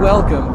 welcome.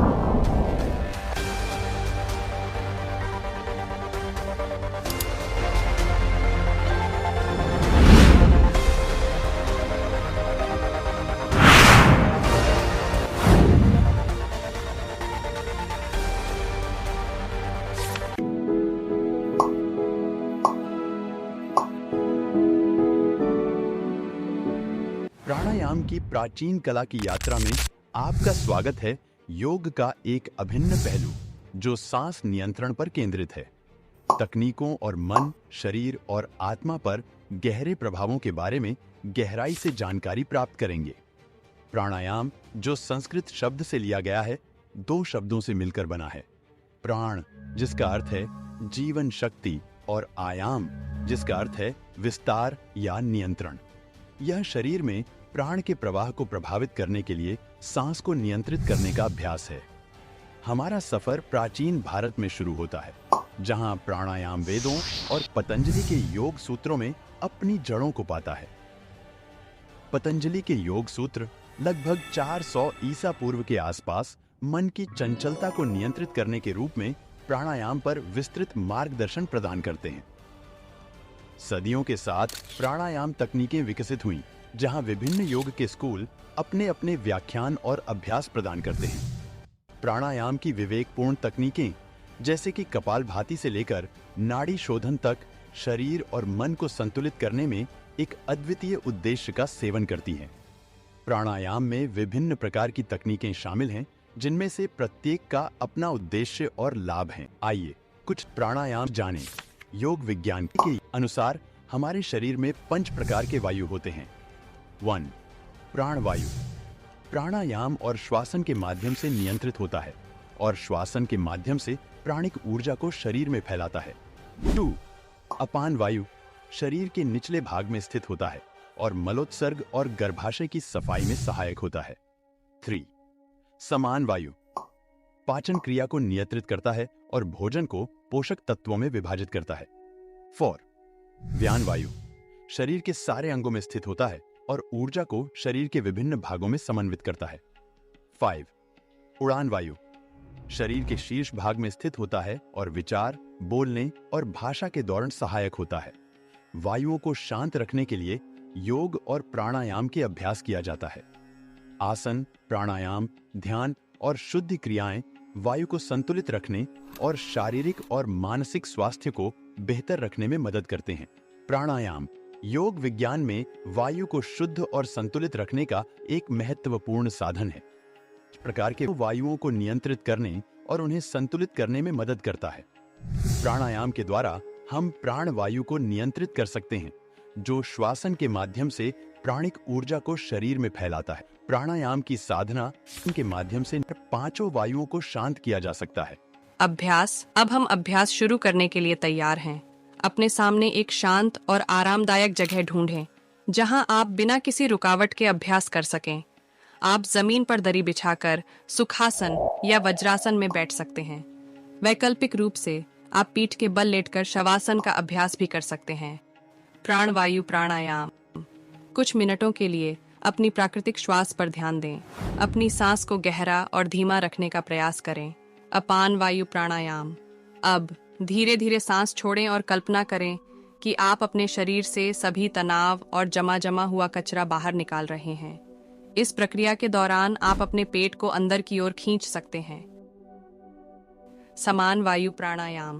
प्राणायाम की प्राचीन कला की यात्रा में आपका स्वागत है। योग का एक अभिन्न पहलू जो सांस नियंत्रण पर केंद्रित है, तकनीकों और मन, शरीर और आत्मा पर गहरे प्रभावों के बारे में गहराई से जानकारी प्राप्त करेंगे। प्राणायाम, जो संस्कृत शब्द से लिया गया है, दो शब्दों से मिलकर बना है। प्राण, जिसका अर्थ है जीवन शक्ति, और आयाम, जिसका अर्थ है विस्तार या नियंत्रण। यह शरीर में प्राण के प्रवाह को प्रभावित करने के लिए सांस को नियंत्रित करने का अभ्यास है। हमारा सफर प्राचीन भारत में शुरू होता है, जहां प्राणायाम वेदों और पतंजलि के योग सूत्रों में अपनी जड़ों को पाता है। पतंजलि के योग सूत्र लगभग 400 ईसा पूर्व के आसपास मन की चंचलता को नियंत्रित करने के रूप में प्राणायाम पर विस्तृत मार्गदर्शन प्रदान करते हैं। सदियों के साथ प्राणायाम तकनीकें विकसित हुईं, जहां विभिन्न योग के स्कूल अपने अपने व्याख्यान और अभ्यास प्रदान करते हैं। प्राणायाम की विवेकपूर्ण तकनीकें, जैसे कि कपालभाति से लेकर नाड़ी शोधन तक, शरीर और मन को संतुलित करने में एक अद्वितीय उद्देश्य का सेवन करती हैं। प्राणायाम में विभिन्न प्रकार की तकनीकें शामिल हैं, जिनमें से प्रत्येक का अपना उद्देश्य और लाभ है। आइए कुछ प्राणायाम जानें। योग विज्ञान के अनुसार हमारे शरीर में 5 प्रकार के वायु होते हैं। 1. प्राण वायु प्राणायाम और श्वासन के माध्यम से नियंत्रित होता है और श्वासन के माध्यम से प्राणिक ऊर्जा को शरीर में फैलाता है। 2. अपान वायु शरीर के निचले भाग में स्थित होता है और मलोत्सर्ग और गर्भाशय की सफाई में सहायक होता है। 3. समान वायु पाचन क्रिया को नियंत्रित करता है और भोजन को पोषक तत्वों में विभाजित करता है। 4. व्यान वायु शरीर के सारे अंगों में स्थित होता है और ऊर्जा को शरीर के विभिन्न भागों में समन्वित करता है। 5. उड़ान वायु शरीर के शीर्ष भाग में स्थित होता है और विचार, बोलने और भाषा के दौरान सहायक होता है। वायुओं को शांत रखने के लिए योग और प्राणायाम के अभ्यास किया जाता है। आसन, प्राणायाम, ध्यान और शुद्धि क्रियाएं वायु को संतुलित रखने और शारीरिक और मानसिक स्वास्थ्य को बेहतर रखने में मदद करते हैं। प्राणायाम योग विज्ञान में वायु को शुद्ध और संतुलित रखने का एक महत्वपूर्ण साधन है। इस प्रकार के वायुओं को नियंत्रित करने और उन्हें संतुलित करने में मदद करता है। प्राणायाम के द्वारा हम प्राण वायु को नियंत्रित कर सकते हैं, जो श्वासन के माध्यम से प्राणिक ऊर्जा को शरीर में फैलाता है। प्राणायाम की साधना के माध्यम से 5 वायुओं को शांत किया जा सकता है। अभ्यास। अब हम अभ्यास शुरू करने के लिए तैयार हैं। अपने सामने एक शांत और आरामदायक जगह ढूंढें, जहां आप बिना किसी रुकावट के अभ्यास कर सकें। आप जमीन पर दरी बिछाकर सुखासन या वज्रासन में बैठ सकते हैं। वैकल्पिक रूप से आप पीठ के बल लेटकर शवासन का अभ्यास भी कर सकते हैं। प्राणवायु प्राणायाम। कुछ मिनटों के लिए अपनी प्राकृतिक श्वास पर ध्यान दें। अपनी सांस को गहरा और धीमा रखने का प्रयास करें। अपान वायु प्राणायाम। अब धीरे धीरे सांस छोड़ें और कल्पना करें कि आप अपने शरीर से सभी तनाव और जमा हुआ कचरा बाहर निकाल रहे हैं। इस प्रक्रिया के दौरान आप अपने पेट को अंदर की ओर खींच सकते हैं। समान वायु प्राणायाम।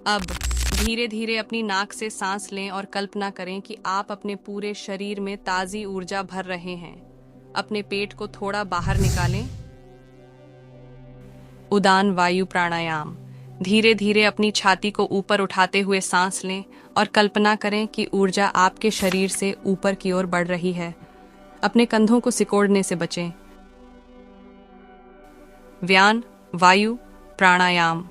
अब धीरे धीरे अपनी नाक से सांस लें और कल्पना करें कि आप अपने पूरे शरीर में ताजी ऊर्जा भर रहे हैं। अपने पेट को थोड़ा बाहर निकालें। उदान वायु प्राणायाम। धीरे धीरे अपनी छाती को ऊपर उठाते हुए सांस लें और कल्पना करें कि ऊर्जा आपके शरीर से ऊपर की ओर बढ़ रही है। अपने कंधों को सिकोड़ने से बचें। व्यान वायु प्राणायाम।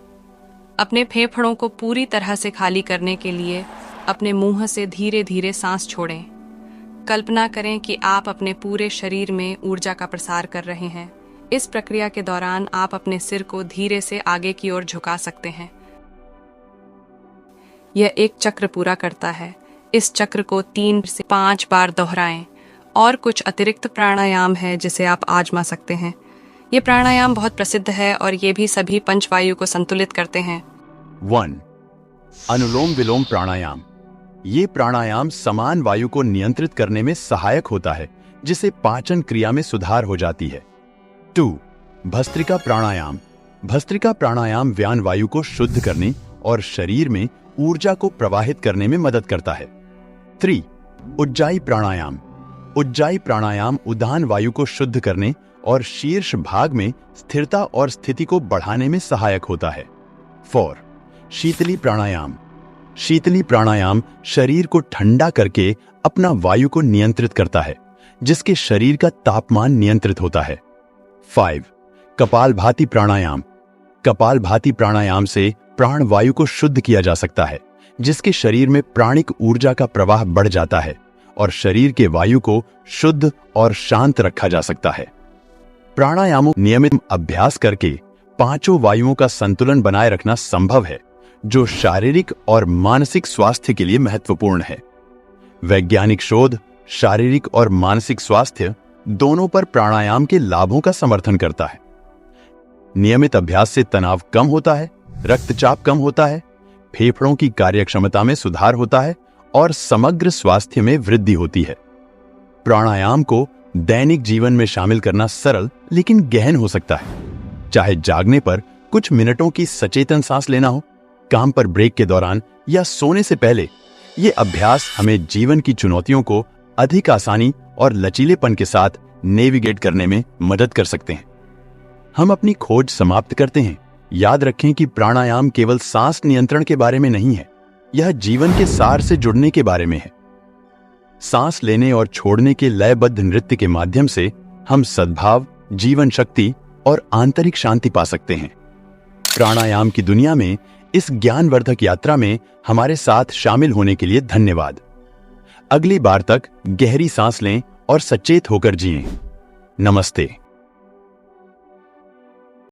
अपने फेफड़ों को पूरी तरह से खाली करने के लिए अपने मुंह से धीरे धीरे सांस छोड़ें। कल्पना करें कि आप अपने पूरे शरीर में ऊर्जा का प्रसार कर रहे हैं। इस प्रक्रिया के दौरान आप अपने सिर को धीरे से आगे की ओर झुका सकते हैं। यह एक चक्र पूरा करता है। इस चक्र को 3 से 5 बार दोहराएं। और कुछ अतिरिक्त प्राणायाम है जिसे आप आजमा सकते हैं। ये प्राणायाम बहुत प्रसिद्ध है और ये भी सभी पंचवायु को संतुलित करते हैं। 1. अनुलोम विलोम प्राणायाम। ये प्राणायाम समान वायु को नियंत्रित करने में सहायक होता है, जिससे पाचन क्रिया में सुधार हो जाती है। 2. भस्त्रिका प्राणायाम। भस्त्रिका प्राणायाम व्यान वायु को शुद्ध करने और शरीर में ऊर्जा को प्रवाहित करने में मदद करता है। 3. उज्जाई प्राणायाम। उज्जाई प्राणायाम उदान वायु को शुद्ध करने और शीर्ष भाग में स्थिरता और स्थिति को बढ़ाने में सहायक होता है। 4. शीतली प्राणायाम। शीतली प्राणायाम शरीर को ठंडा करके अपना वायु को नियंत्रित करता है, जिसके शरीर का तापमान नियंत्रित होता है। 5. कपालभाति प्राणायाम। कपालभाति प्राणायाम से प्राण वायु को शुद्ध किया जा सकता है, जिसके शरीर में प्राणिक ऊर्जा का प्रवाह बढ़ जाता है और शरीर के वायु को शुद्ध और शांत रखा जा सकता है। प्राणायामों नियमित अभ्यास करके पांचों वायुओं का संतुलन बनाए रखना संभव है, जो शारीरिक और मानसिक स्वास्थ्य के लिए महत्वपूर्ण है। वैज्ञानिक शोध शारीरिक और मानसिक स्वास्थ्य दोनों पर प्राणायाम के लाभों का समर्थन करता है। नियमित अभ्यास से तनाव कम होता है, रक्तचाप कम होता है, फेफड़ों की कार्यक्षमता में सुधार होता है और समग्र स्वास्थ्य में वृद्धि होती है। प्राणायाम को दैनिक जीवन में शामिल करना सरल लेकिन गहन हो सकता है। चाहे जागने पर कुछ मिनटों की सचेतन सांस लेना हो, काम पर ब्रेक के दौरान या सोने से पहले, ये अभ्यास हमें जीवन की चुनौतियों को अधिक आसानी और लचीलेपन के साथ नेविगेट करने में मदद कर सकते हैं। हम अपनी खोज समाप्त करते हैं। याद रखें कि प्राणायाम केवल सांस नियंत्रण के बारे में नहीं है, यह जीवन के सार से जुड़ने के बारे में है। सांस लेने और छोड़ने के लयबद्ध नृत्य के माध्यम से हम सद्भाव, जीवन शक्ति और आंतरिक शांति पा सकते हैं। प्राणायाम की दुनिया में इस ज्ञानवर्धक यात्रा में हमारे साथ शामिल होने के लिए धन्यवाद। अगली बार तक गहरी सांस लें और सचेत होकर जिएं। नमस्ते।